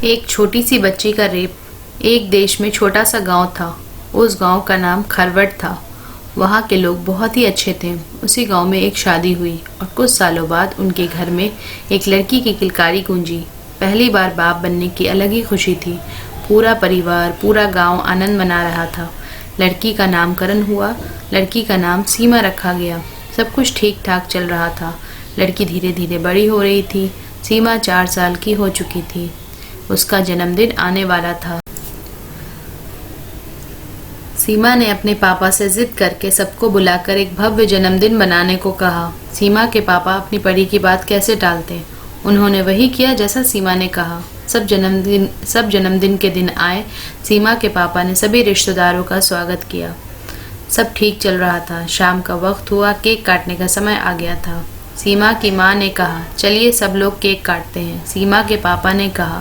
एक छोटी सी बच्ची का रेप। एक देश में छोटा सा गांव था। उस गांव का नाम खरवट था। वहाँ के लोग बहुत ही अच्छे थे। उसी गांव में एक शादी हुई और कुछ सालों बाद उनके घर में एक लड़की की किलकारी गूंजी। पहली बार बाप बनने की अलग ही खुशी थी। पूरा परिवार, पूरा गांव आनंद मना रहा था। लड़की का नामकरण हुआ। लड़की का नाम सीमा रखा गया। सब कुछ ठीक ठाक चल रहा था। लड़की धीरे धीरे बड़ी हो रही थी। सीमा 4 साल की हो चुकी थी। उसका जन्मदिन आने वाला था। सीमा ने अपने पापा से जिद करके सबको बुलाकर एक भव्य जन्मदिन मनाने को कहा। सीमा के पापा अपनी परी की बात कैसे टालते। उन्होंने वही किया जैसा सीमा ने कहा। सब जन्मदिन के दिन आए। सीमा के पापा ने सभी रिश्तेदारों का स्वागत किया। सब ठीक चल रहा था। शाम का वक्त हुआ। केक काटने का समय आ गया था। सीमा की माँ ने कहा, चलिए सब लोग केक काटते हैं। सीमा के पापा ने कहा,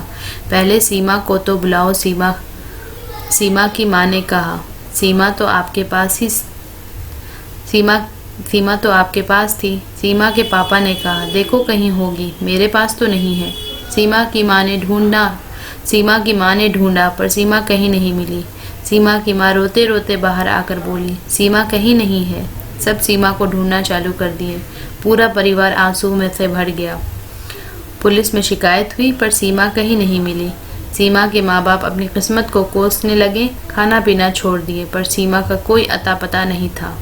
पहले सीमा को तो बुलाओ। सीमा की माँ ने कहा, सीमा तो आपके पास थी। सीमा के पापा ने कहा, देखो कहीं होगी, मेरे पास तो नहीं है। सीमा की माँ ने ढूंढा पर सीमा कहीं नहीं मिली। सीमा की माँ रोते रोते बाहर आकर बोली, सीमा कहीं नहीं है। सब सीमा को ढूंढना चालू कर दिए। पूरा परिवार आंसू में से भर गया। पुलिस में शिकायत हुई पर सीमा कहीं नहीं मिली। सीमा के माँ बाप अपनी किस्मत को कोसने लगे। खाना पीना छोड़ दिए पर सीमा का कोई अता पता नहीं था।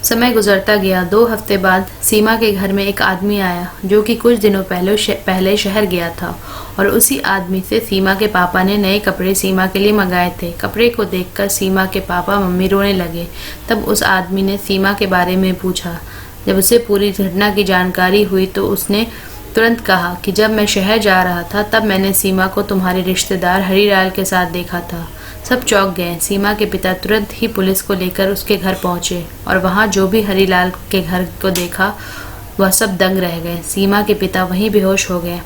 समय गुजरता गया। 2 हफ्ते बाद सीमा के घर में एक आदमी आया जो कि कुछ दिनों पहले शहर गया था और उसी आदमी से सीमा के पापा ने नए कपड़े सीमा के लिए मंगाए थे। कपड़े को देखकर सीमा के पापा मम्मी रोने लगे। तब उस आदमी ने सीमा के बारे में पूछा। जब उसे पूरी घटना की जानकारी हुई तो उसने तुरंत कहा कि जब मैं शहर जा रहा था तब मैंने सीमा को तुम्हारे रिश्तेदार हरीलाल के साथ देखा था। सब चौंक गए। सीमा के पिता तुरंत ही पुलिस को लेकर उसके घर पहुंचे और वहां जो भी हरीलाल के घर को देखा वह सब दंग रह गए। सीमा के पिता वहीं बेहोश हो गए।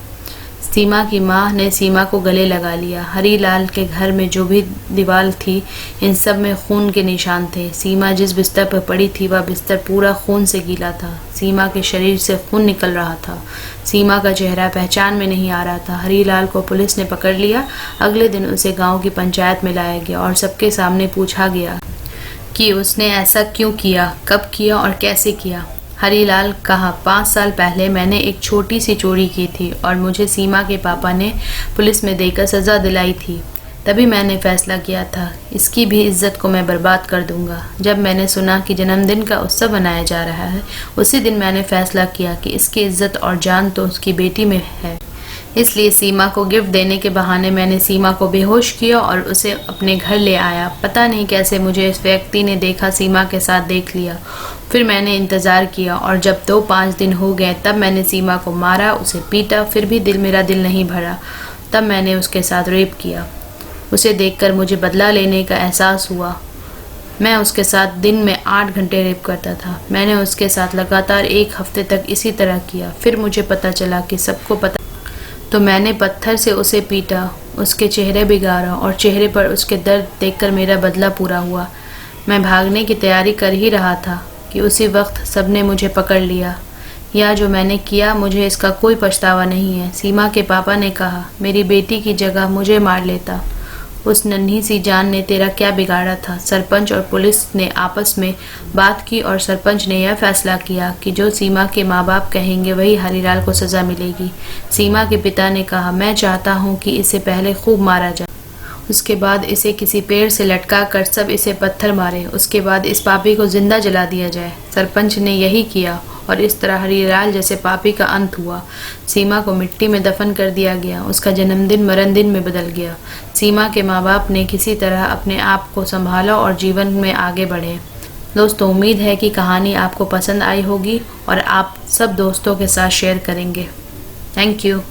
सीमा की माँ ने सीमा को गले लगा लिया। हरीलाल के घर में जो भी दीवार थी इन सब में खून के निशान थे। सीमा जिस बिस्तर पर पड़ी थी वह बिस्तर पूरा खून से गीला था। सीमा के शरीर से खून निकल रहा था। सीमा का चेहरा पहचान में नहीं आ रहा था। हरीलाल को पुलिस ने पकड़ लिया। अगले दिन उसे गांव की पंचायत में लाया गया और सबके सामने पूछा गया कि उसने ऐसा क्यों किया, कब किया और कैसे किया। हरीलाल कहा, 5 साल पहले मैंने एक छोटी सी चोरी की थी और मुझे सीमा के पापा ने पुलिस में देकर सज़ा दिलाई थी। तभी मैंने फैसला किया था इसकी भी इज्जत को मैं बर्बाद कर दूंगा। जब मैंने सुना कि जन्मदिन का उत्सव मनाया जा रहा है उसी दिन मैंने फैसला किया कि इसकी इज्जत और जान तो उसकी बेटी में है। इसलिए सीमा को गिफ्ट देने के बहाने मैंने सीमा को बेहोश किया और उसे अपने घर ले आया। पता नहीं कैसे मुझे इस व्यक्ति ने देखा, सीमा के साथ देख लिया। फिर मैंने इंतज़ार किया और जब 2-5 दिन हो गए तब मैंने सीमा को मारा, उसे पीटा। फिर भी मेरा दिल नहीं भरा। तब मैंने उसके साथ रेप किया। उसे देखकर मुझे बदला लेने का एहसास हुआ। मैं उसके साथ दिन में 8 घंटे रेप करता था। मैंने उसके साथ लगातार 1 हफ्ते तक इसी तरह किया। फिर मुझे पता चला कि सबको पता, तो मैंने पत्थर से उसे पीटा, उसके चेहरे बिगाड़ा और चेहरे पर उसके दर्द देखकर मेरा बदला पूरा हुआ। मैं भागने की तैयारी कर ही रहा था कि उसी वक्त सबने मुझे पकड़ लिया। यह जो मैंने किया मुझे इसका कोई पछतावा नहीं है। सीमा के पापा ने कहा, मेरी बेटी की जगह मुझे मार लेता। उस नन्ही सी जान ने तेरा क्या बिगाड़ा था। सरपंच और पुलिस ने आपस में बात की और सरपंच ने यह फैसला किया कि जो सीमा के माँ बाप कहेंगे वही हरीलाल को सज़ा मिलेगी। सीमा के पिता ने कहा, मैं चाहता हूँ कि इसे पहले खूब मारा जाए, उसके बाद इसे किसी पेड़ से लटका कर सब इसे पत्थर मारे, उसके बाद इस पापी को जिंदा जला दिया जाए। सरपंच ने यही किया और इस तरह हरीलाल जैसे पापी का अंत हुआ। सीमा को मिट्टी में दफन कर दिया गया। उसका जन्मदिन मरण दिन में बदल गया। सीमा के माँ बाप ने किसी तरह अपने आप को संभाला और जीवन में आगे बढ़े। दोस्तों, उम्मीद है कि कहानी आपको पसंद आई होगी और आप सब दोस्तों के साथ शेयर करेंगे। Thank you.